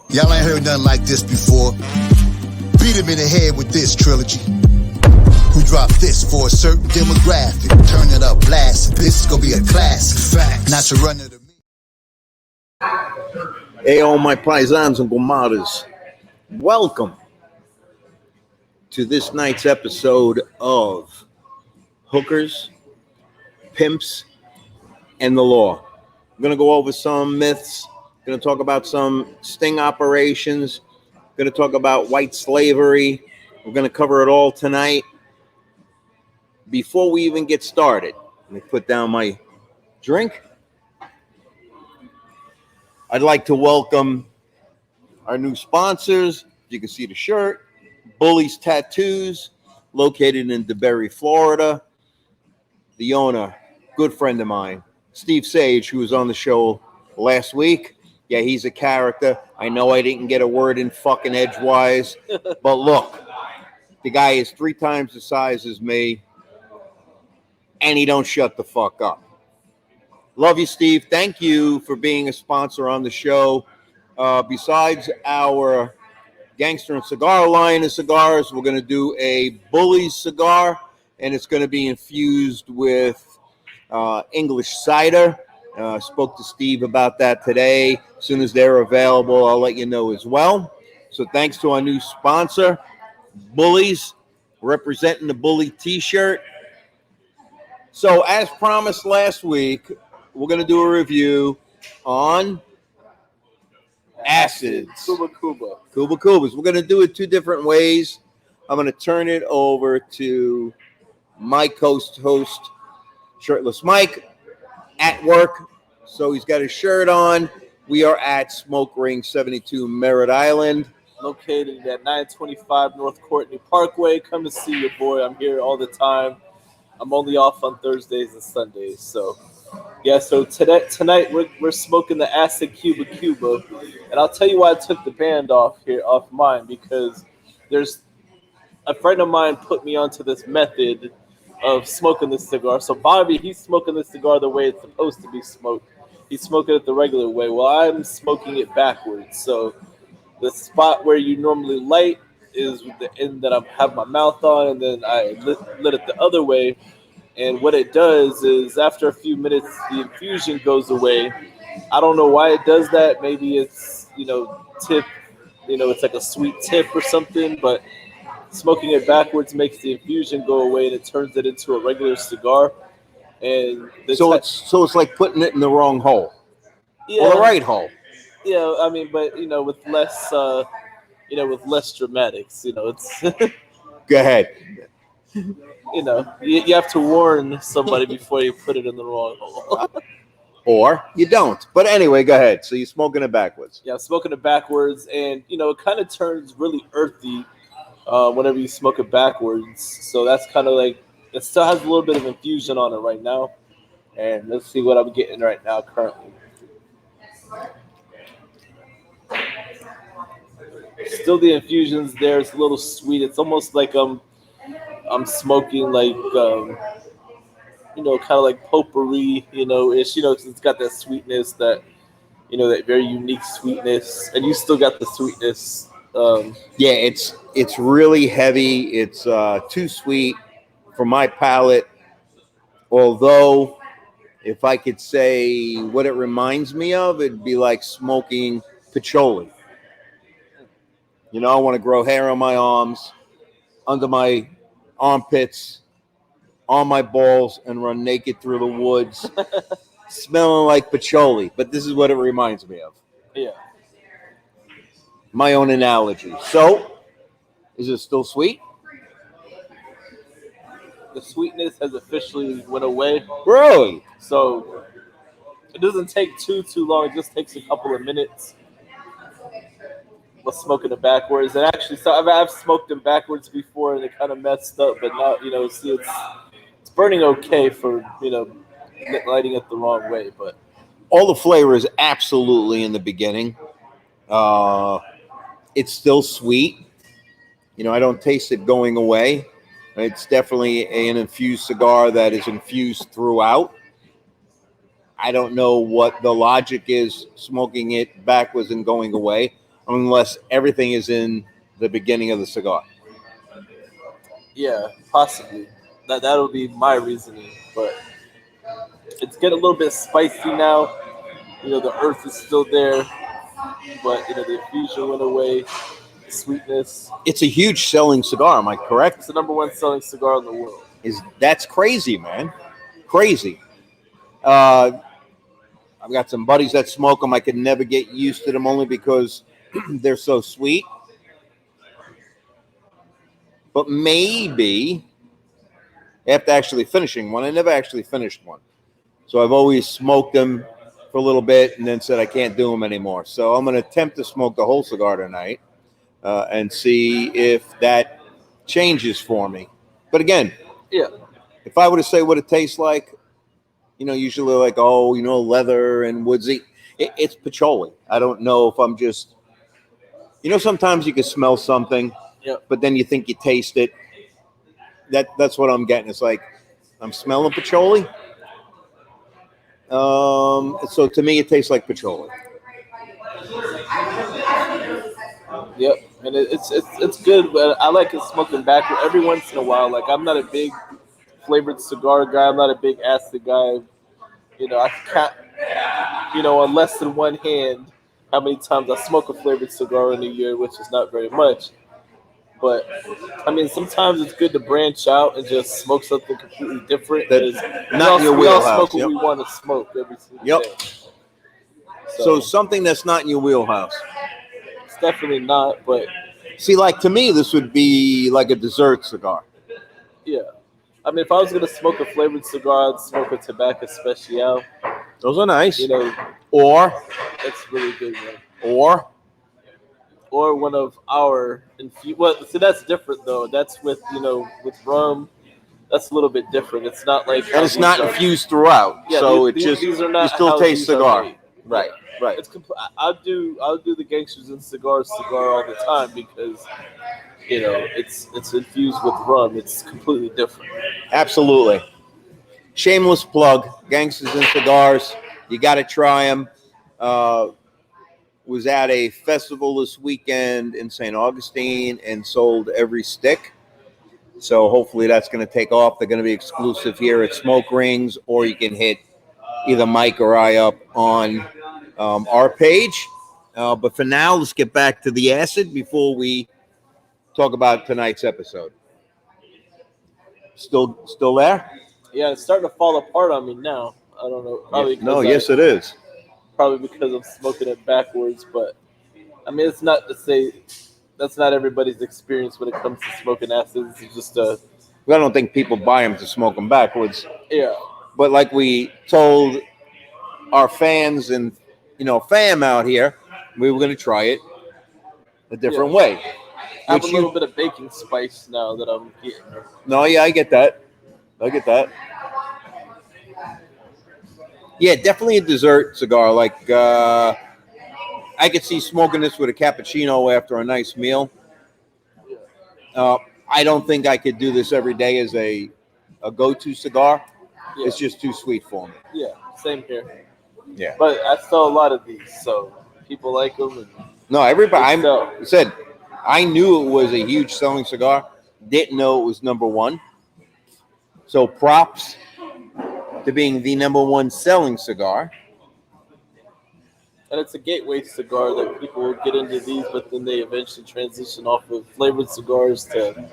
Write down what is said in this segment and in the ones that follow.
Y'all ain't heard nothing like this before. Beat him in the head with this trilogy. Who dropped this for a certain demographic? Turn it up, blast it. This is gonna be a classic. Fact. Not to run it to me. Hey, all my paisans and comadres. Welcome to this night's episode of Hookers, Pimps, and the Law. I'm going to go over some myths. Going to talk about some sting operations. Going to talk about white slavery. We're going to cover it all tonight. Before we even get started, let me put down my drink. I'd like to welcome our new sponsors. You can see the shirt. Bully's Tattoos, located in DeBerry, Florida. The owner, good friend of mine, Steve Sage, who was on the show last week. Yeah, he's a character. I know I didn't get a word in fucking edgewise, but look, the guy is 3 times the size as me, and he don't shut the fuck up. Love you, Steve. Thank you for being a sponsor on the show. Besides our Gangster and Cigar line of cigars, we're going to do a Bully's cigar, and it's going to be infused with English cider. Spoke to Steve about that today. As soon as they're available, I'll let you know as well. So thanks to our new sponsor, Bullies, representing the Bully t-shirt. So as promised last week, we're going to do a review on acids. Kubas. We're going to do it 2 different ways. I'm going to turn it over to my host, Shirtless Mike, at work. So he's got his shirt on. We are at Smoke Ring 72 Merritt Island, located at 925 North Courtney Parkway. Come to see your boy. I'm here all the time. I'm only off on Thursdays and Sundays. So, yeah, so tonight we're smoking the Acid Kuba. And I'll tell you why I took the band off mine, because there's a friend of mine put me onto this method of smoking this cigar. So Bobby, he's smoking this cigar the way it's supposed to be smoked. He's smoking it the regular way. Well, I'm smoking it backwards. So the spot where you normally light is with the end that I have my mouth on, and then I lit it the other way. And what it does is after a few minutes, the infusion goes away. I don't know why it does that. Maybe it's, tip, it's like a sweet tip or something, but smoking it backwards makes the infusion go away, and it turns it into a regular cigar. And it's like putting it in the wrong hole, or the right hole. Yeah, I mean, but with less, with less dramatics. It's. Go ahead. You have to warn somebody before you put it in the wrong hole. Or you don't. But anyway, go ahead. So you're smoking it backwards. Yeah, I'm smoking it backwards, and it kind of turns really earthy whenever you smoke it backwards. So that's kind of like, it still has a little bit of infusion on it right now. And let's see what I'm getting right now currently. Still the infusion's there. It's a little sweet. It's almost like I'm smoking like, kind of like potpourri, ish, it's got that sweetness, that, that very unique sweetness. And you still got the sweetness. Yeah, it's really heavy. It's too sweet for my palate. Although, if I could say what it reminds me of, it'd be like smoking patchouli. I want to grow hair on my arms, under my armpits, on my balls, and run naked through the woods, smelling like patchouli. But this is what it reminds me of. Yeah. My own analogy. So, is it still sweet? The sweetness has officially went away. Really? So it doesn't take too long. It just takes a couple of minutes. But smoking it backwards, and actually, so I've smoked them backwards before, and it kind of messed up. But now, see, it's burning okay for lighting it the wrong way. But all the flavor is absolutely in the beginning. It's still sweet. I don't taste it going away. It's definitely an infused cigar that is infused throughout. I don't know what the logic is smoking it backwards and going away, unless everything is in the beginning of the cigar. Yeah, possibly. That'll be my reasoning, but it's getting a little bit spicy now. The earth is still there, but the infusion went away. The sweetness. It's a huge selling cigar. Am I correct? It's the number one selling cigar in the world. That's crazy, man? Crazy. I've got some buddies that smoke them. I could never get used to them only because they're so sweet. But maybe after actually finishing one, I never actually finished one. So I've always smoked them for a little bit and then said I can't do them anymore. So I'm going to attempt to smoke the whole cigar tonight and see if that changes for me. But again, yeah, if I were to say what it tastes like, usually like, leather and woodsy. It's patchouli. I don't know if I'm just, sometimes you can smell something, but then you think you taste it. That's what I'm getting. It's like I'm smelling patchouli. So to me, it tastes like patchouli. Yep, and it's good, but I like it smoking backward every once in a while. Like I'm not a big flavored cigar guy. I'm not a big acid guy. I can't, on less than one hand, how many times I smoke a flavored cigar in a year, which is not very much. But sometimes it's good to branch out and just smoke something completely different. That is not in your wheelhouse. We all smoke what we want to smoke every single day. So something that's not in your wheelhouse. It's definitely not, but see, like to me, this would be like a dessert cigar. Yeah. If I was going to smoke a flavored cigar, I'd smoke a Tobacco Special. Those are nice. Or that's really good, man. Or one of our that's different though. That's with with rum. That's a little bit different. It's not like and it's not infused throughout. Yeah, so these are not you still taste cigar. Right. It's I'll do the Gangsters and Cigars cigar all the time because it's infused with rum. It's completely different. Absolutely. Shameless plug. Gangsters and Cigars. You got to try them. Was at a festival this weekend in St. Augustine and sold every stick. So hopefully that's going to take off. They're going to be exclusive here at Smoke Rings, or you can hit either Mike or I up on our page. But for now, let's get back to the acid before we talk about tonight's episode. Still there? Yeah, it's starting to fall apart on me now. I don't know. Probably yes, it is. Probably because I'm smoking it backwards, but it's not to say that's not everybody's experience when it comes to smoking acids. It's just I don't think people buy them to smoke them backwards. Yeah. But like we told our fans and fam out here, we were going to try it a different way. I have a little bit of baking spice now that I'm getting. No, yeah, I get that. Yeah, definitely a dessert cigar. Like I could see smoking this with a cappuccino after a nice meal. I don't think I could do this every day as a go-to cigar. Yeah. It's just too sweet for me. Yeah, same here. Yeah, but I sell a lot of these, so people like them. No, everybody. I knew it was a huge selling cigar. Didn't know it was number one. So props to being the number one selling cigar. And it's a gateway cigar that people will get into these, but then they eventually transition off of flavored cigars to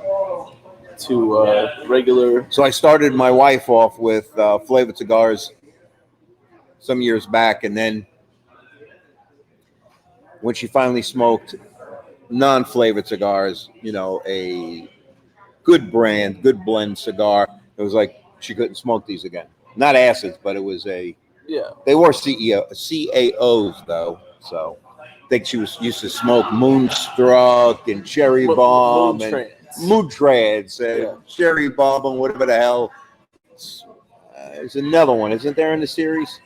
regular. So I started my wife off with flavored cigars some years back, and then when she finally smoked non-flavored cigars, a good brand, good blend cigar, it was like she couldn't smoke these again. Not acids, but it was they were CAOs though, so I think she was used to smoke Moonstruck and Cherry Bomb and Moontrads and Cherry Bomb and whatever the hell. There's another one, isn't there, in the series?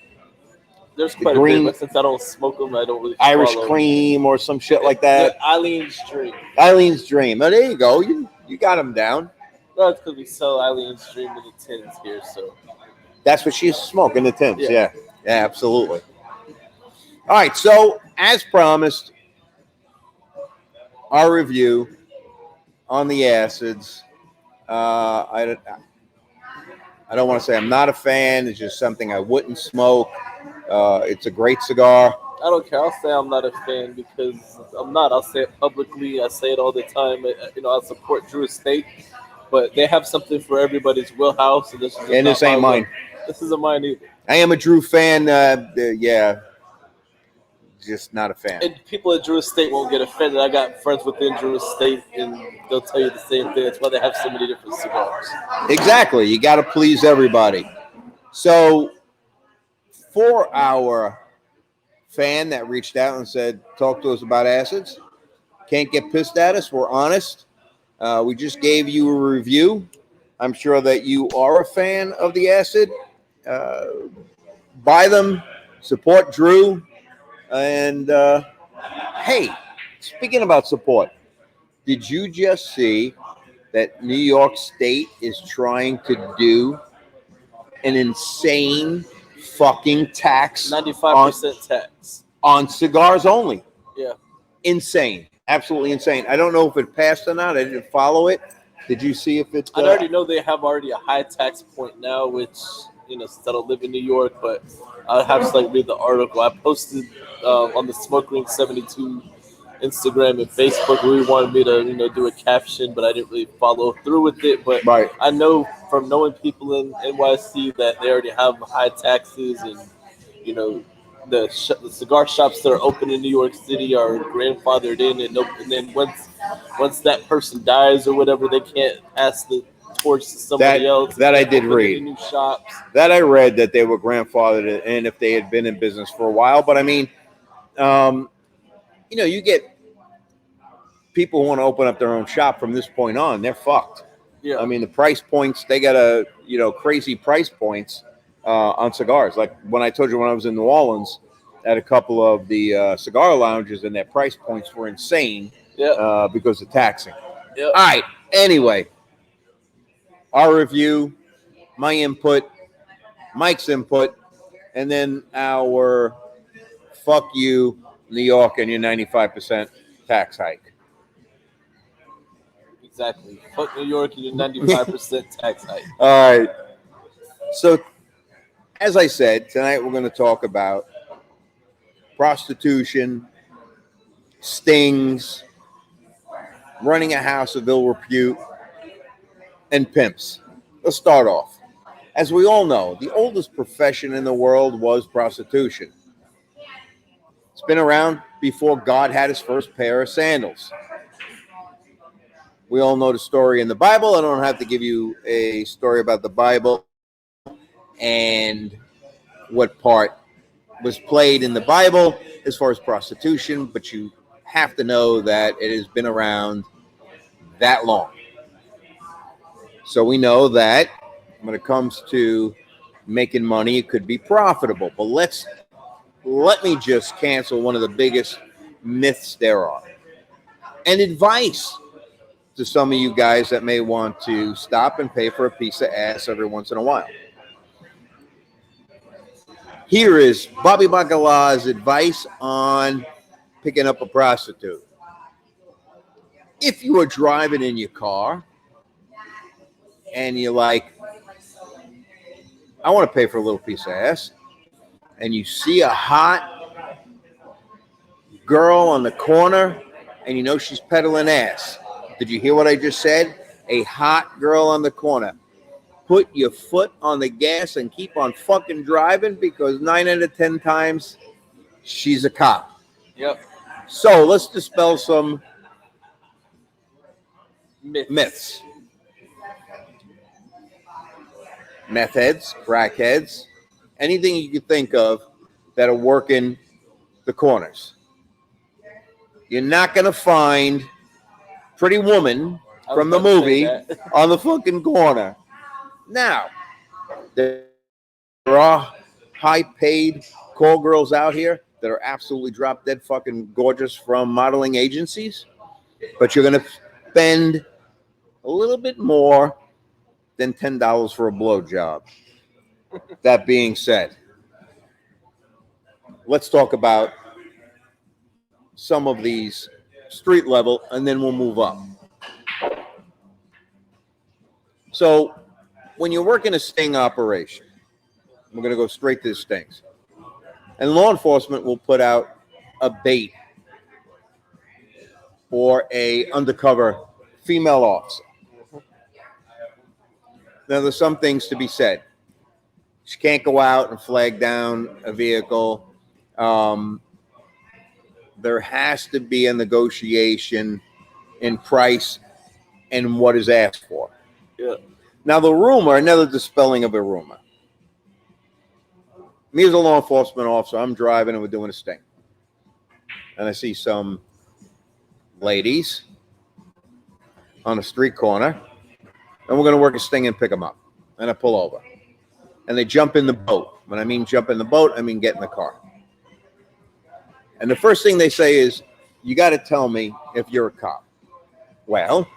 There's quite a bit, but since I don't smoke them, I don't really Irish Cream or some shit like that. Eileen's Dream. Eileen's Dream. Oh, there you go. You got them down. No, it's because we sell Eileen's Dream in the tins here, so. That's what she's smoking, the tins, yeah. Yeah, absolutely. All right, so as promised, our review on the acids. I don't want to say I'm not a fan. It's just something I wouldn't smoke. It's a great cigar. I don't care. I'll say I'm not a fan because I'm not. I'll say it publicly. I say it all the time. I support Drew Estate, but they have something for everybody's wheelhouse, and this is And this ain't mine. This isn't mine either. I am a Drew fan. Yeah, just not a fan. And people at Drew Estate won't get offended. I got friends within Drew Estate, and they'll tell you the same thing. That's why they have so many different cigars. Exactly. You got to please everybody. So, for our fan that reached out and said, talk to us about acids, can't get pissed at us. We're honest. We just gave you a review. I'm sure that you are a fan of the acid. Buy them, support Drew. And hey, speaking about support, did you just see that New York State is trying to do an insane fucking tax? 95% tax. On cigars only. Yeah. Insane. Absolutely insane. I don't know if it passed or not. I didn't follow it. Did you see if it... I already know they have already a high tax point now, which, since I don't live in New York, but I'll have to read the article. I posted on the Smoke Ring 72 Instagram and Facebook where he wanted me to, do a caption, but I didn't really follow through with it. But right. I know from knowing people in NYC that they already have high taxes, and, the cigar shops that are open in New York City are grandfathered in, and then once that person dies or whatever, they can't pass the torch to somebody else. That I did read. New shops. That I read that they were grandfathered in if they had been in business for a while. But I mean, you get people who want to open up their own shop from this point on, they're fucked. Yeah. I mean, the price points, they got crazy price points on cigars. Like when I told you when I was in New Orleans at a couple of the cigar lounges, and their price points were insane because of taxing. Yeah. All right. Anyway, our review, my input, Mike's input, and then our fuck you, New York, and your 95% tax hike. Exactly. Fuck New York and your 95% tax hike. All right. So, as I said, tonight we're going to talk about prostitution, stings, running a house of ill repute, and pimps. Let's start off. As we all know, the oldest profession in the world was prostitution. It's been around before God had his first pair of sandals. We all know the story in the Bible. I don't have to give you a story about the Bible and what part was played in the Bible as far as prostitution, but you have to know that it has been around that long. So we know that when it comes to making money, it could be profitable. But let me just cancel one of the biggest myths there are. And advice to some of you guys that may want to stop and pay for a piece of ass every once in a while. Here is Bobby Bacala's advice on picking up a prostitute. If you are driving in your car and you're like, I want to pay for a little piece of ass, and you see a hot girl on the corner and you know she's peddling ass. Did you hear what I just said? A hot girl on the corner. Put your foot on the gas and keep on fucking driving, because 9 out of 10 times she's a cop. Yep. So let's dispel some myths. Meth heads, crack heads, anything you could think of that are working the corners. You're not going to find Pretty Woman from the movie on the fucking corner. Now, there are high-paid call girls out here that are absolutely drop-dead fucking gorgeous from modeling agencies, but you're going to spend a little bit more than $10 for a blowjob. That being said, let's talk about some of these street level, and then we'll move up. So when you work in a sting operation, we're going to go straight to the stings. And law enforcement will put out a bait or a undercover female officer. Now, there's some things to be said. She can't go out and flag down a vehicle. There has to be a negotiation in price and what is asked for. Yeah. Now, the rumor, another dispelling of a rumor. Me as a law enforcement officer, I'm driving and we're doing a sting. And I see some ladies on a street corner, and we're going to work a sting and pick them up. And I pull over. And they jump in the boat. When I mean jump in the boat, I mean get in the car. And the first thing they say is, you got to tell me if you're a cop. Well,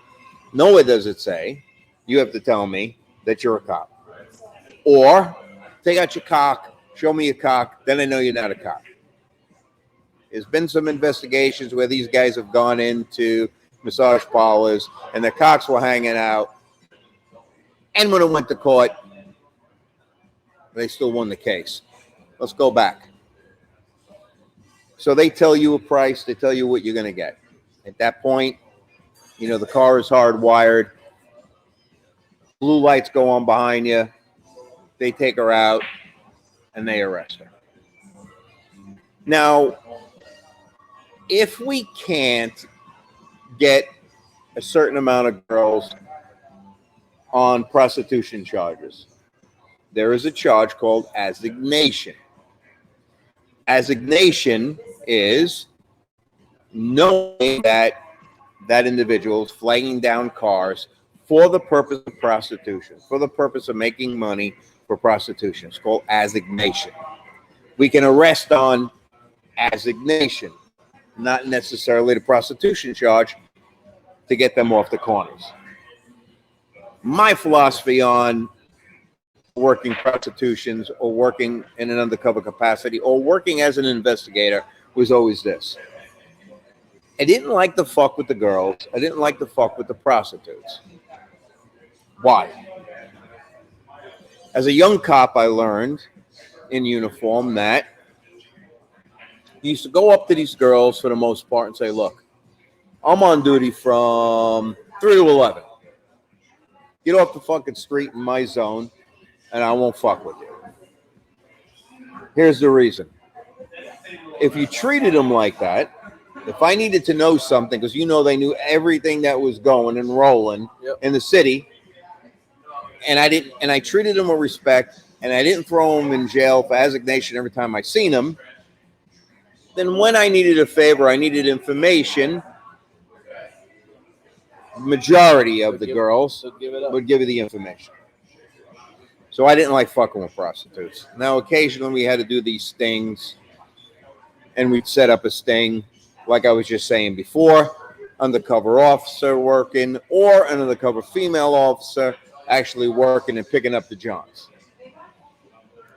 nowhere does it say you have to tell me that you're a cop. Or take out your cock, show me your cock, then I know you're not a cop. There's been some investigations where these guys have gone into massage parlors and their cocks were hanging out. And when it went to court, they still won the case. Let's go back. So they tell you a price, they tell you what you're going to get. At that point, you know, the car is hardwired. Blue lights go on behind you. They take her out and they arrest her. Now, if we can't get a certain amount of girls on prostitution charges, there is a charge called assignation. Assignation is knowing that that individual is flagging down cars for the purpose of prostitution, for the purpose of making money for prostitution. It's called assignation. We can arrest on assignation, not necessarily the prostitution charge, to get them off the corners. My philosophy on working prostitutions or working in an undercover capacity or working as an investigator was always this. I didn't like to fuck with the girls. I didn't like to fuck with the prostitutes. Why? As a young cop, I learned in uniform that you used to go up to these girls for the most part and say, look, I'm on duty from 3 to 11. Get off the fucking street in my zone and I won't fuck with you. Here's the reason. If you treated them like that, if I needed to know something, because you know they knew everything that was going and rolling in the city, and I treated them with respect, and I didn't throw them in jail for assignation every time I seen them, then when I needed a favor, I needed information, majority of the girls would give you the information. So I didn't like fucking with prostitutes. Now, occasionally we had to do these stings, and we'd set up a sting, like I was just saying before, undercover officer working, or an undercover female officer actually working and picking up the johns.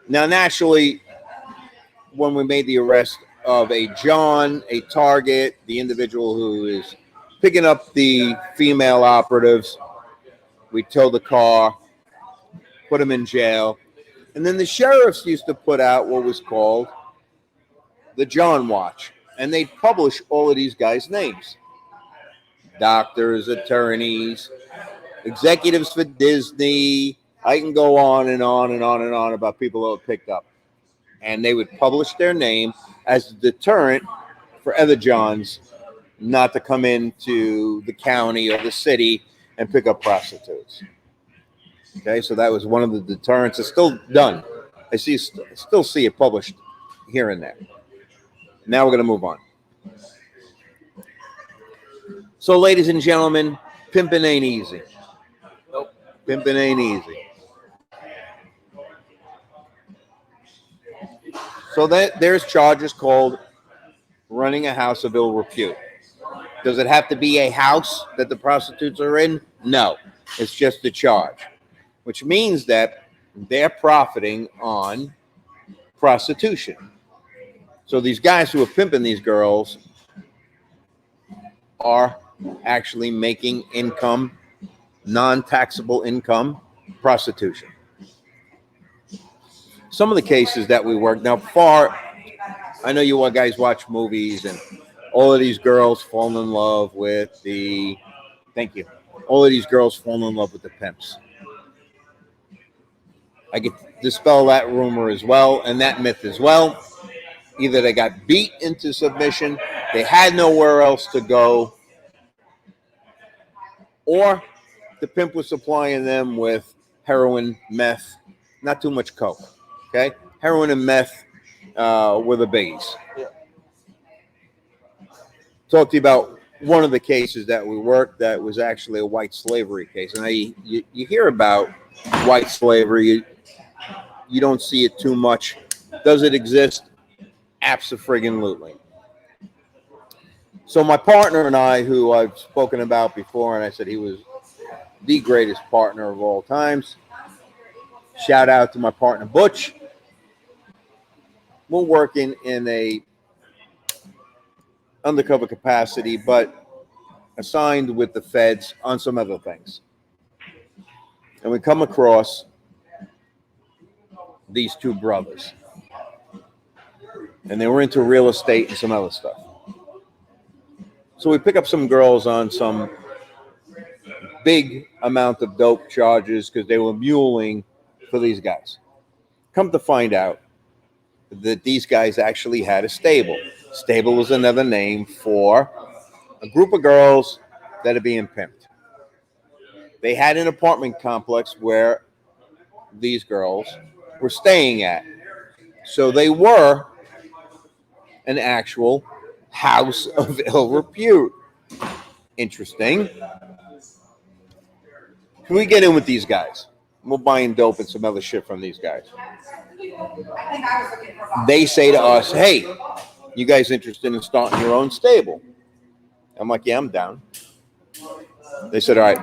Now, naturally, when we made the arrest of a john, a target, the individual who is picking up the female operatives, we tow the car, put them in jail, and then the sheriffs used to put out what was called the John Watch, and they'd publish all of these guys' names. Doctors, attorneys, executives for Disney. I can go on and on and on and on about people who were picked up. And they would publish their name as a deterrent for other Johns not to come into the county or the city and pick up prostitutes. Okay, so that was one of the deterrents. It's still done. I still see it published here and there. Now we're going to move on. So, ladies and gentlemen, pimping ain't easy. Nope. Pimping ain't easy. So there's charges called running a house of ill repute. Does it have to be a house that the prostitutes are in? No. It's just a charge, which means that they're profiting on prostitution. So these guys who are pimping these girls are actually making income, non-taxable income, prostitution. Some of the cases that we work now, I know you guys watch movies and all of these girls fall in love with the, thank you, all of these girls fall in love with the pimps. I get to dispel that rumor as well and that myth as well. Either they got beat into submission, they had nowhere else to go, or the pimp was supplying them with heroin, meth, not too much coke. Okay, heroin and meth were the biggies. Yeah. Talk to you about one of the cases that we worked that was actually a white slavery case. And you hear about white slavery, you don't see it too much. Does it exist? Abso-friggin-lutely. So my partner and I, who I've spoken about before, and I said he was the greatest partner of all times. Shout out to my partner Butch. We're working in a undercover capacity, but assigned with the feds on some other things. And we come across these two brothers. And they were into real estate and some other stuff. So we pick up some girls on some big amount of dope charges because they were muling for these guys. Come to find out that these guys actually had a stable. Stable was another name for a group of girls that are being pimped. They had an apartment complex where these girls were staying at. So they were an actual house of ill repute. Interesting. Can we get in with these guys? We're buying dope and some other shit from these guys. They say to us, hey, you guys interested in starting your own stable? I'm like, yeah, I'm down. They said, all right,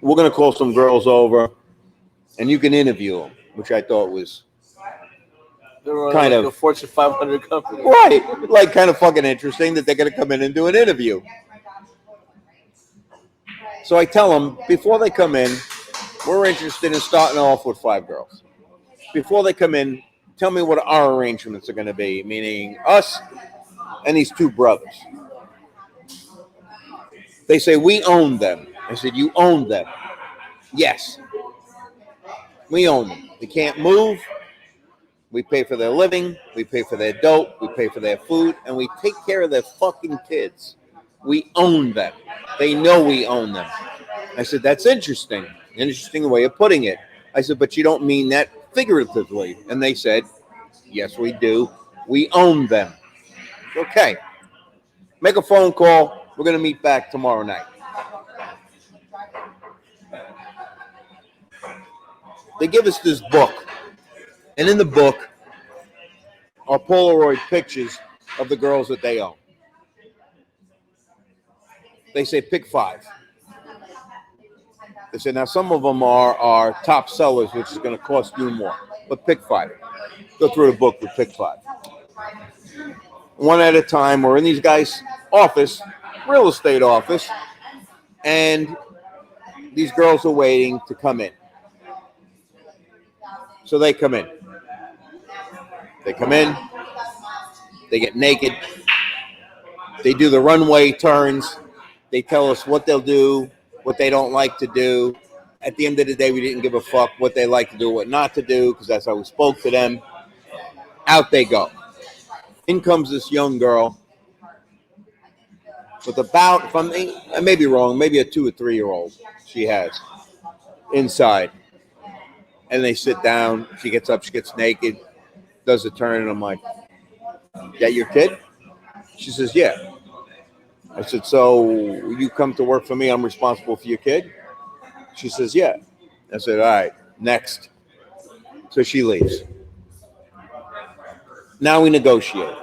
we're going to call some girls over and you can interview them, which I thought was kind of a Fortune 500 company. Right. Like kind of fucking interesting that they're going to come in and do an interview. So I tell them, before they come in, we're interested in starting off with 5 girls. Before they come in, tell me what our arrangements are going to be, meaning us and these 2 brothers. They say, we own them. I said, you own them? Yes. We own them. They can't move. We pay for their living. We pay for their dope. We pay for their food. And we take care of their fucking kids. We own them. They know we own them. I said, that's interesting. Interesting way of putting it. I said, but you don't mean that figuratively. And they said, yes, we do. We own them. Okay. Make a phone call. We're going to meet back tomorrow night. They give us this book. And in the book are Polaroid pictures of the girls that they own. They say, pick 5. They say, now some of them are top sellers, which is going to cost you more. But pick 5. Go through the book, we pick 5. One at a time, we're in these guys' office, real estate office, and these girls are waiting to come in. So they come in. They come in. They get naked. They do the runway turns. They tell us what they'll do, what they don't like to do. At the end of the day, we didn't give a fuck what they like to do, what not to do, because that's how we spoke to them. Out they go. In comes this young girl with about, if I may be wrong, maybe a 2 or 3 year old she has inside. And they sit down. She gets up. She gets naked. Does a turn. And I'm like, that your kid? She says, yeah. I said, so you come to work for me. I'm responsible for your kid? She says, yeah. I said, all right, next. So she leaves. Now we negotiate.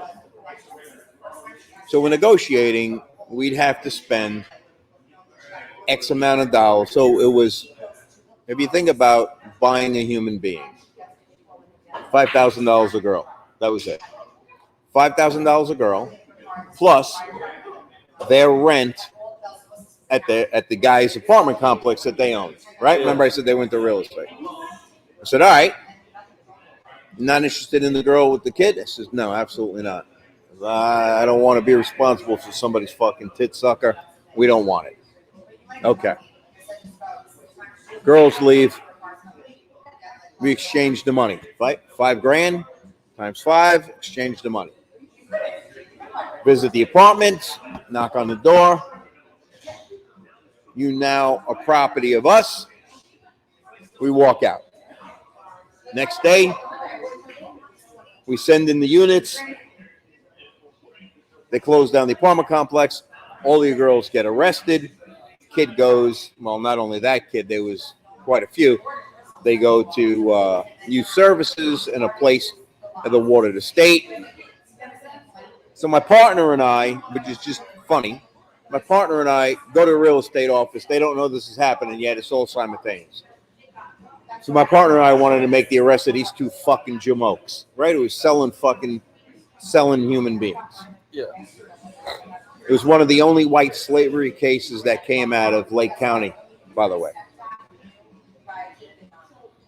So we're negotiating. We'd have to spend X amount of dollars. So it was, if you think about buying a human being, $5,000 a girl. That was it. $5,000 a girl, plus their rent at the guy's apartment complex that they own. Right? Yeah. Remember I said they went to real estate. I said, all right. Not interested in the girl with the kid? I says, no, absolutely not. I don't want to be responsible for somebody's fucking tit sucker. We don't want it. Okay. Girls leave. We exchange the money. $5,000 times 5, exchange the money. Visit the apartment, knock on the door. You now are property of us. We walk out. Next day, we send in the units. They close down the apartment complex. All the girls get arrested. Kid goes, well, not only that kid, there was quite a few. They go to youth services in a place at the Watered Estate. So my partner and I, which is just funny, my partner and I go to a real estate office. They don't know this is happening yet. It's all simultaneous. So my partner and I wanted to make the arrest of these two fucking jamokes, right? Who was selling human beings. Yeah. It was one of the only white slavery cases that came out of Lake County, by the way.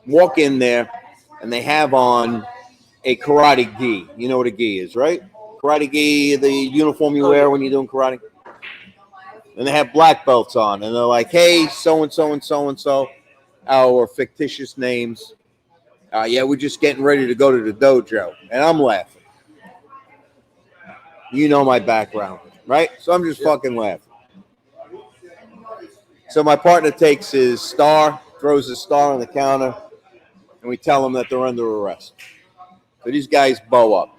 Walk in there, and they have on a karate gi. You know what a gi is, right? Karate gi, the uniform you wear when you're doing karate. And they have black belts on, and they're like, hey, so-and-so and so-and-so, our fictitious names. Yeah, we're just getting ready to go to the dojo. And I'm laughing. You know my background, right? So I'm just fucking laughing. So my partner takes his star, throws his star on the counter, and we tell them that they're under arrest. So these guys bow up.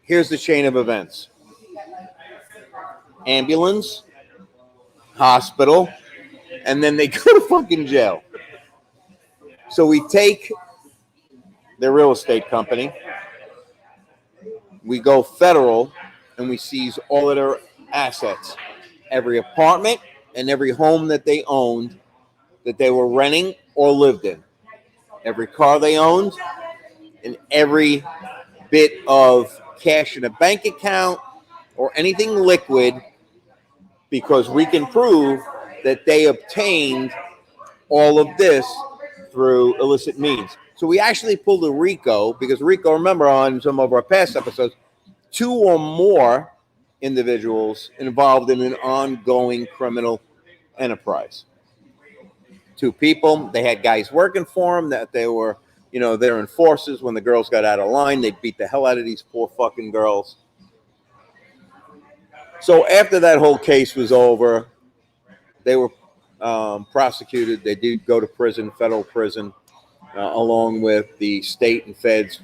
Here's the chain of events. Ambulance, hospital, and then they go to fucking jail. So we take their real estate company, we go federal, and we seize all of their assets. Every apartment and every home that they owned, that they were renting or lived in. Every car they owned, and every bit of cash in a bank account or anything liquid, because we can prove that they obtained all of this through illicit means. So we actually pulled a RICO, because RICO, remember on some of our past episodes, 2 or more individuals involved in an ongoing criminal enterprise. 2 people, they had guys working for them that they were, their enforcers. When the girls got out of line, they beat the hell out of these poor fucking girls. So after that whole case was over, they were prosecuted. They did go to prison, federal prison, along with the state and feds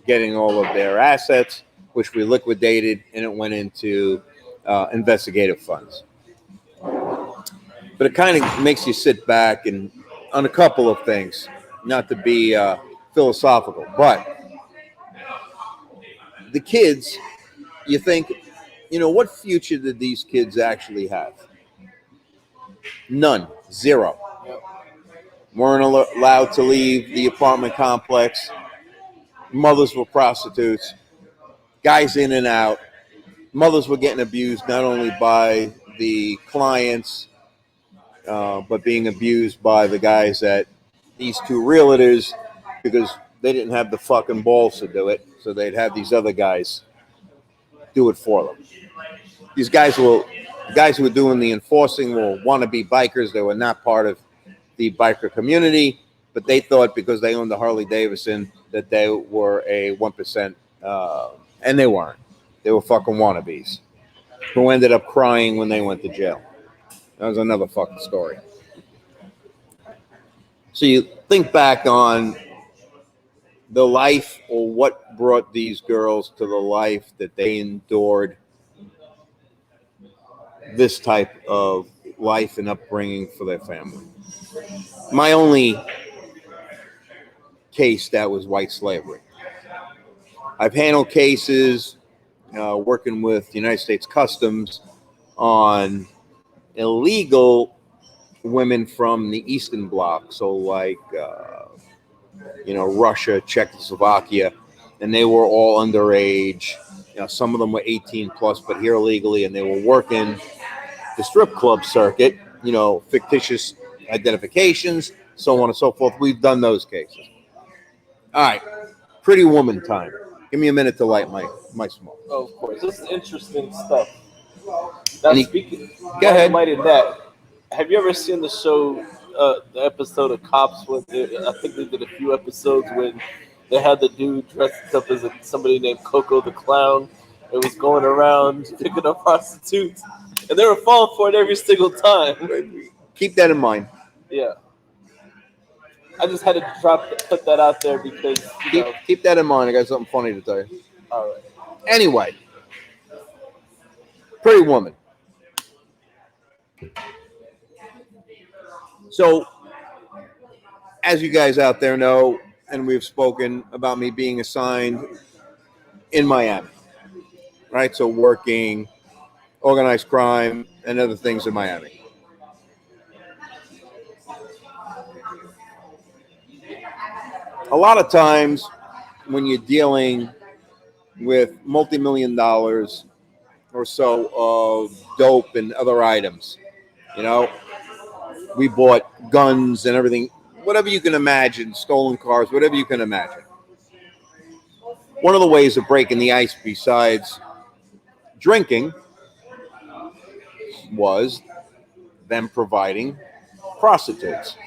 getting all of their assets, which we liquidated, and it went into investigative funds. But it kind of makes you sit back and on a couple of things, not to be philosophical, but the kids, you think, what future did these kids actually have? None. Zero. Weren't allowed to leave the apartment complex. Mothers were prostitutes. Guys in and out. Mothers were getting abused not only by the clients, but being abused by the guys at these 2 realtors, because they didn't have the fucking balls to do it. So they'd have these other guys do it for them. These guys who were doing the enforcing were wannabe bikers. They were not part of the biker community, but they thought because they owned a Harley Davidson that they were a 1%, and they weren't. They were fucking wannabes who ended up crying when they went to jail. That was another fucking story. So you think back on the life, or what brought these girls to the life that they endured, this type of life and upbringing for their family. My only case, that was white slavery. I've handled cases working with the United States Customs on illegal women from the Eastern Bloc, so like Russia, Czechoslovakia, and they were all underage. Some of them were 18 plus, but here legally, and they were working the strip club circuit. Fictitious identifications, so on and so forth. We've done those cases. All right, Pretty Woman time. Give me a minute to light my smoke. Oh, of course. This is interesting stuff. Now, speaking, go ahead. Lighting that, have you ever seen the show, the episode of Cops? I think they did a few episodes when they had the dude dressed up as somebody named Coco the Clown. It was going around picking up prostitutes, and they were falling for it every single time. Keep that in mind. Yeah. I just had to put that out there because keep that in mind. I got something funny to tell you. All right. Anyway, Pretty Woman. So, as you guys out there know, and we've spoken about me being assigned in Miami, right? So working organized crime and other things in Miami. A lot of times when you're dealing with multi-million dollars or so of dope and other items, we bought guns and everything, whatever you can imagine, stolen cars, whatever you can imagine. One of the ways of breaking the ice besides drinking was them providing prostitutes.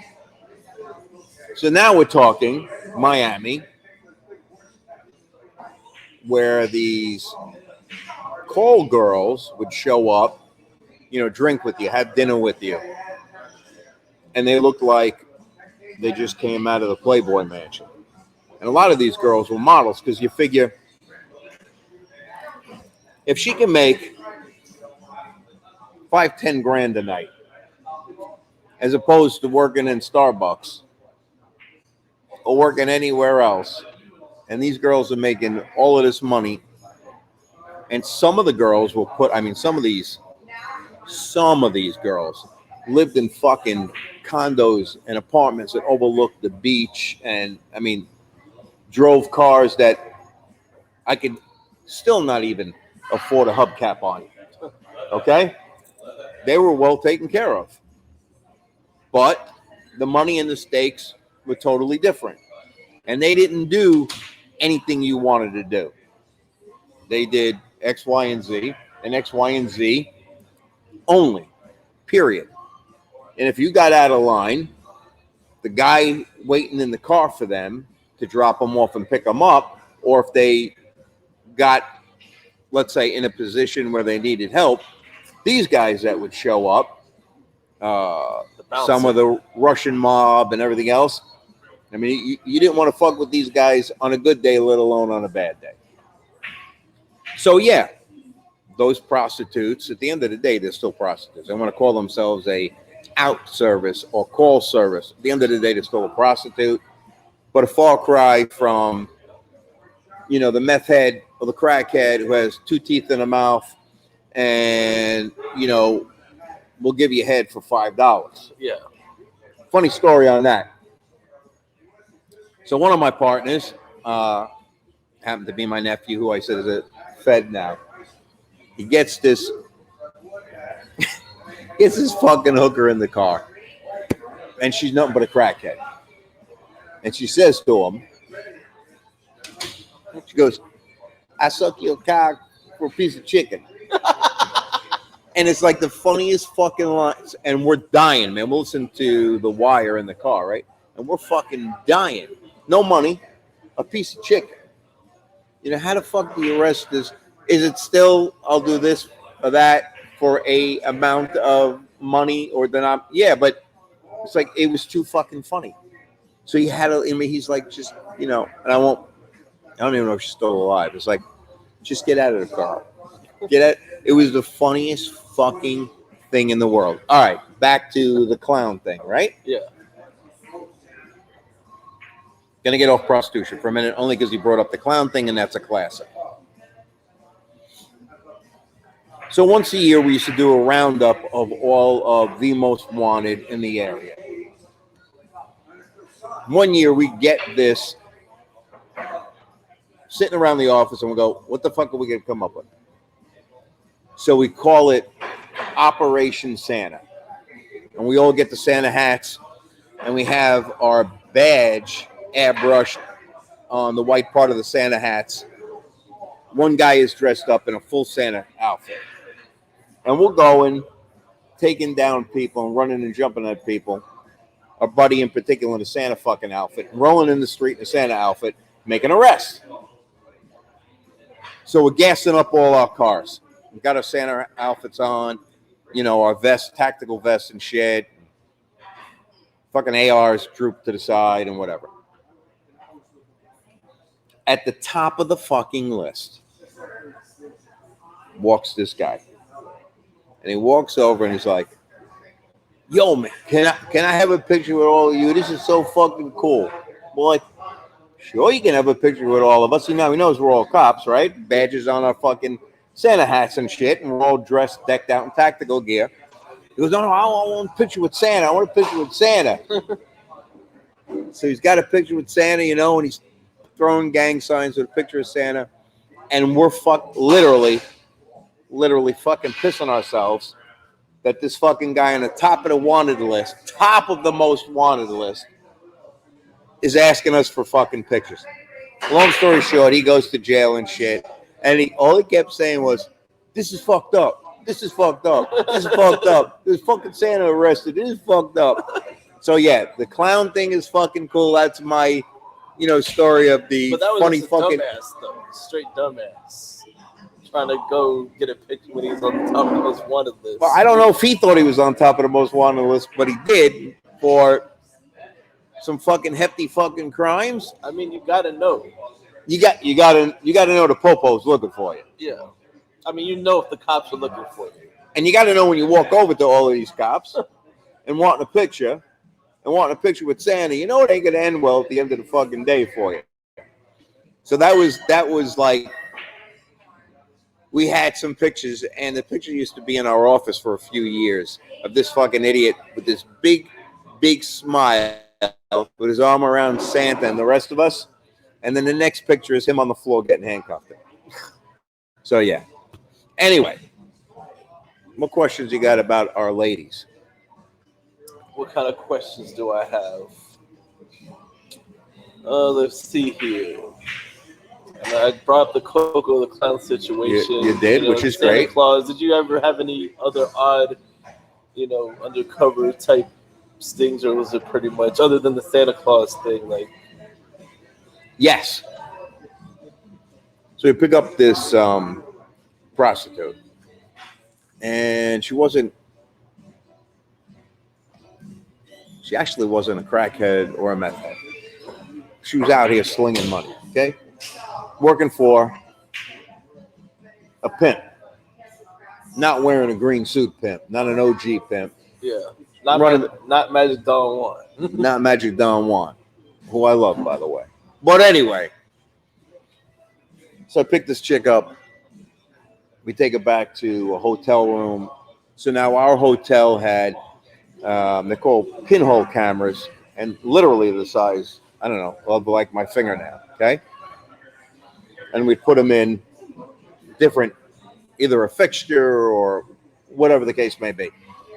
So now we're talking Miami, where these call girls would show up, drink with you, have dinner with you. And they looked like they just came out of the Playboy Mansion. And a lot of these girls were models, because you figure if she can make $5-10 grand a night, as opposed to working in Starbucks or working anywhere else, and these girls are making all of this money, and some of the girls will some of these girls lived in fucking condos and apartments that overlooked the beach, and drove cars that I could still not even afford a hubcap on. Okay? They were well taken care of. But the money and the stakes were totally different. And they didn't do anything you wanted to do. They did X, Y, and Z, and X, Y, and Z only, period. And if you got out of line, the guy waiting in the car for them to drop them off and pick them up, or if they got, let's say, in a position where they needed help, these guys that would show up, some of the Russian mob and everything else, you didn't want to fuck with these guys on a good day, let alone on a bad day. So yeah, those prostitutes, at the end of the day, they're still prostitutes. They want to call themselves a out service or call service. At the end of the day, they're still a prostitute, but a far cry from, the meth head or the crackhead who has 2 teeth in a mouth and, we'll give you head for $5. Yeah. Funny story on that. So one of my partners happened to be my nephew, who I said is a Fed now. He gets this fucking hooker in the car, and she's nothing but a crackhead. And she says to him, she goes, "I suck your cock for a piece of chicken." And it's like the funniest fucking lines. And we're dying, man. We'll listen to The Wire in the car, right? And we're fucking dying. No money, a piece of chicken. How the fuck do you arrest this? Is it still, I'll do this or that for a amount of money or yeah, but it's like, it was too fucking funny. So he had he's like, just, and I don't even know if she's still alive. It's like, just get out of the car. It was the funniest fucking thing in the world. All right, back to the clown thing, right? Yeah. Gonna get off prostitution for a minute, only because he brought up the clown thing, and that's a classic. So once a year, we used to do a roundup of all of the most wanted in the area. One year, we get this sitting around the office and we go, what the fuck are we going to come up with? So we call it Operation Santa. And we all get the Santa hats and we have our badge airbrushed on the white part of the Santa hats. One guy is dressed up in a full Santa outfit. And we're going, taking down people and running and jumping at people. Our buddy in particular in a Santa fucking outfit, rolling in the street in a Santa outfit, making arrests. So we're gassing up all our cars. We got our Santa outfits on, you know, our vests, tactical vests and shit. Fucking ARs drooped to the side and whatever. At the top of the fucking list walks this guy. And he walks over and he's like, yo, man, can I have a picture with all of you? This is so fucking cool. We're like, sure, you can have a picture with all of us. You know, he knows we're all cops, right? Badges on our fucking Santa hats and shit, and we're all dressed, decked out in tactical gear. He goes, no, I want a picture with Santa. I want a picture with Santa. So he's got a picture with Santa, you know, and he's throwing gang signs with a picture of Santa. And we're literally fucking pissing ourselves that this fucking guy on the top of the wanted list, top of the most wanted list, is asking us for fucking pictures. Long story short, he goes to jail and shit. And all he kept saying was, this is fucked up. This is fucked up. This is fucked up. There's fucking Santa arrested. This is fucked up. So yeah, the clown thing is fucking cool. That's my, you know, story of the but that was funny just a fucking dumbass, though. Straight dumbass. Trying to go get a picture when he's on the top of the most wanted list. Well, I don't know if he thought he was on top of the most wanted list, but he did for some fucking hefty fucking crimes. I mean, you gotta know. You gotta know the popo's looking for you. Yeah. I mean, you know if the cops are looking for you. And you gotta know when you walk over to all of these cops and wanting a picture with Santa, you know it ain't gonna end well at the end of the fucking day for you. So that was like, we had some pictures, and the picture used to be in our office for a few years of this fucking idiot with this big smile with his arm around Santa and the rest of us. And then the next picture is him on the floor getting handcuffed. So, yeah. Anyway, what questions you got about our ladies? What kind of questions do I have? Let's see here. And I brought up the Coco the Clown situation. You did, which is Santa great. Claus. Did you ever have any other odd, you know, undercover type stings, or was it pretty much other than the Santa Claus thing? Like, Yes. So we pick up this prostitute, and she actually wasn't a crackhead or a meth head. She was out here slinging money, okay? Working for a pimp. Not wearing a green suit pimp, not an OG pimp. yeah, not Magic Don Juan. Not Magic Don Juan, who I love, by the way. But anyway, so I picked this chick up. We take her back to a hotel room. So now our hotel had, they're called pinhole cameras, and literally the size, I don't know, of like my fingernail, okay? And we put them in different, either a fixture or whatever the case may be.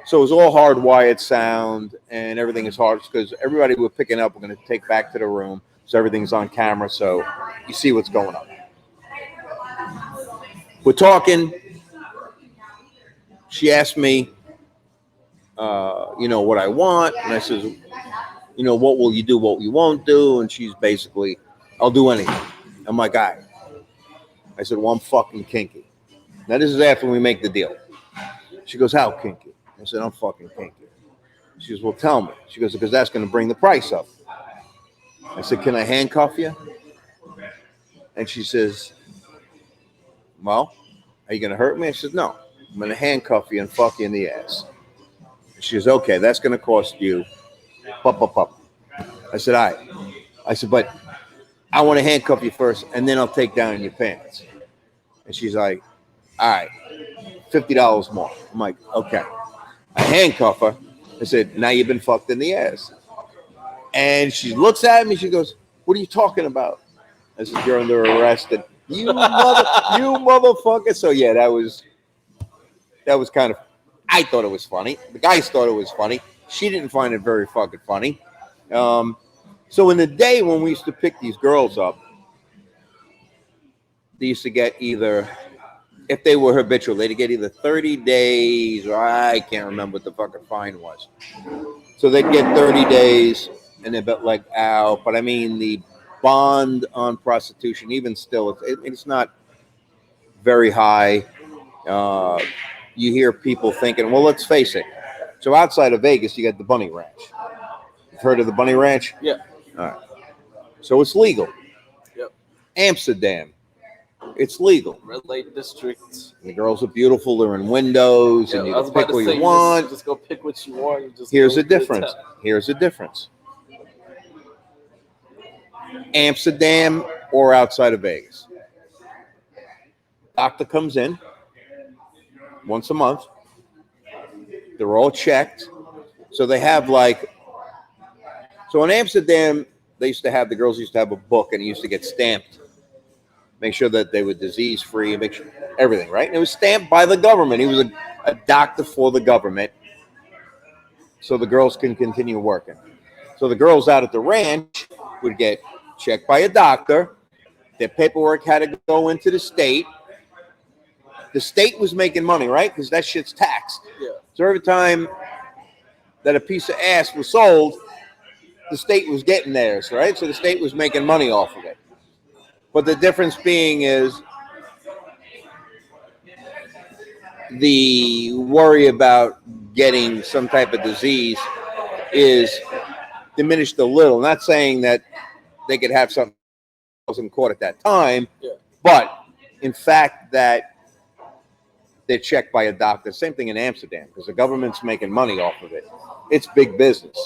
So it was all hardwired sound, and everything is hard because everybody we're picking up, we're going to take back to the room. So everything's on camera, so you see what's going on. We're talking. She asked me, you know, what I want. And I says, you know, what will you do, what you won't do? And she's basically, I'll do anything. I'm like, all right. I said, well, I'm fucking kinky. Now, this is after we make the deal. She goes, how kinky? I said, I'm fucking kinky. She goes, well, tell me. She goes, because that's going to bring the price up. I said, can I handcuff you? And she says, well, are you going to hurt me? I said, no, I'm going to handcuff you and fuck you in the ass. She goes, okay, that's going to cost you. I said, all right. I said, but I want to handcuff you first, and then I'll take down your pants. And she's like, all right, $50 more. I'm like, okay. I handcuff her. I said, now you've been fucked in the ass. And she looks at me. She goes, what are you talking about? I said, you're under arrest. And, you motherfucker. So yeah, that was kind of, I thought it was funny. The guys thought it was funny. She didn't find it very fucking funny. So in the day when we used to pick these girls up, they used to get either, if they were habitual, they'd get either 30 days or I can't remember what the fucking fine was. So they'd get 30 days and they'd be like out. But I mean, the bond on prostitution, even still, it's not very high. You hear people thinking, well, let's face it. So outside of Vegas, you got the Bunny Ranch. You've heard of the Bunny Ranch? Yeah. All right. So it's legal. Yep. Amsterdam, it's legal. Red Light District. The girls are beautiful. They're in windows, and you can pick what you want. Just go pick what you want. You just Here's the difference. Here's the difference. Amsterdam or outside of Vegas. Doctor comes in once a month. They're all checked. So they have like, so in Amsterdam, the girls used to have a book and it used to get stamped. Make sure that they were disease free, make sure everything, right? And it was stamped by the government. He was a doctor for the government. So the girls can continue working. So the girls out at the ranch would get checked by a doctor. Their paperwork had to go into the state. The state was making money, right? Because that shit's taxed. Yeah. So every time that a piece of ass was sold, the state was getting theirs, right? So the state was making money off of it. But the difference being is the worry about getting some type of disease is diminished a little. Not saying that they could have something else in court at that time, but in fact that they're checked by a doctor. Same thing in Amsterdam, because the government's making money off of it. It's big business.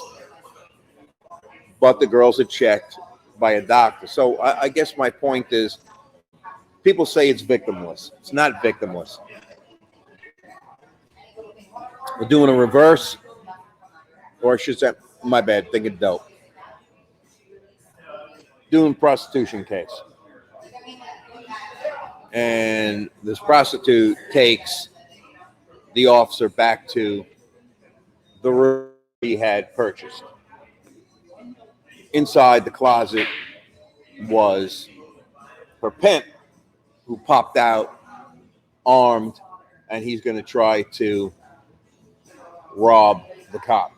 But the girls are checked by a doctor. So I guess my point is, people say it's victimless. It's not victimless. We're doing a reverse, or I should say, my bad, thinking dope. Doing prostitution case. And this prostitute takes the officer back to the room he had purchased. Inside the closet was her pimp, who popped out armed, and he's going to try to rob the cop.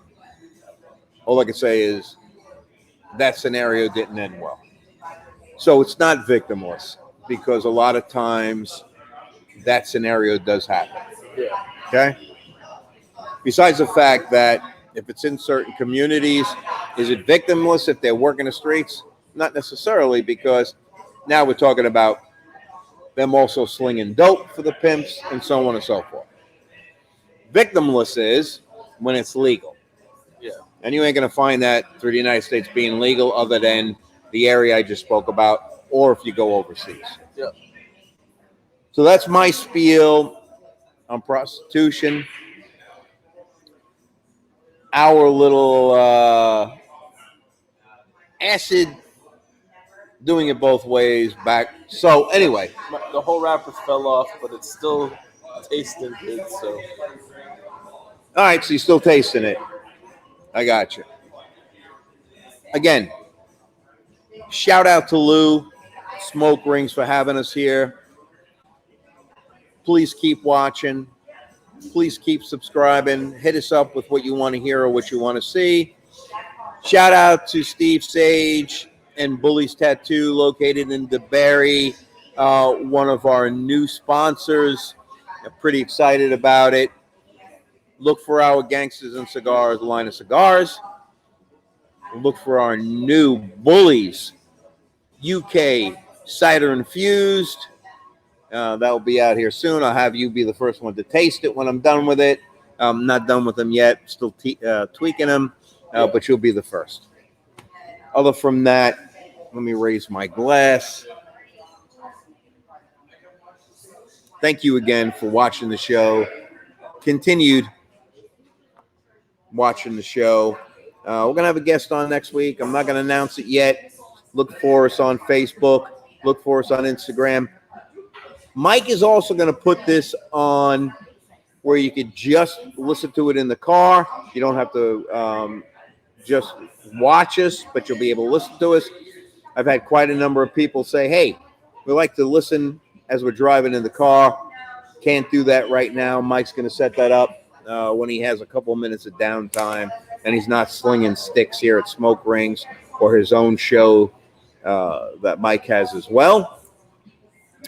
All I can say is that scenario didn't end well. So it's not victimless, because a lot of times that scenario does happen. Yeah. Okay? Besides the fact that if it's in certain communities, is it victimless if they're working the streets? Not necessarily, because now we're talking about them also slinging dope for the pimps and so on and so forth. Victimless is when it's legal. Yeah. And you ain't going to find that through the United States being legal, other than the area I just spoke about, or if you go overseas. Yeah. So that's my spiel on prostitution. Our little acid, doing it both ways back. So anyway, the whole wrapper fell off, but it's still tasting good. So all right, so you're still tasting it. I got you. Again, shout out to Lou Smoke Rings for having us here. Please keep watching. Please keep subscribing. Hit us up with what you want to hear or what you want to see. Shout out to Steve Sage and Bully's Tattoo, located in DeBerry, one of our new sponsors. I'm pretty excited about it. Look for our Gangsters and Cigars line of cigars. Look for our new Bullies UK cider infused. That'll be out here soon. I'll have you be the first one to taste it when I'm done with it. I'm not done with them yet. Still tweaking them, but you'll be the first. Other from that, let me raise my glass. Thank you again for watching the show. Continued watching the show. We're going to have a guest on next week. I'm not going to announce it yet. Look for us on Facebook. Look for us on Instagram. Mike is also going to put this on where you could just listen to it in the car. You don't have to just watch us, but you'll be able to listen to us. I've had quite a number of people say, hey, we like to listen as we're driving in the car. Can't do that right now. Mike's going to set that up when he has a couple minutes of downtime and he's not slinging sticks here at Smoke Rings or his own show that Mike has as well.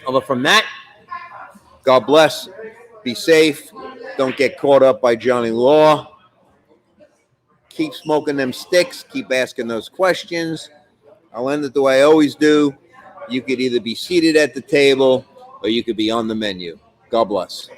But from that, God bless. Be safe. Don't get caught up by Johnny Law. Keep smoking them sticks. Keep asking those questions. I'll end it the way I always do. You could either be seated at the table or you could be on the menu. God bless.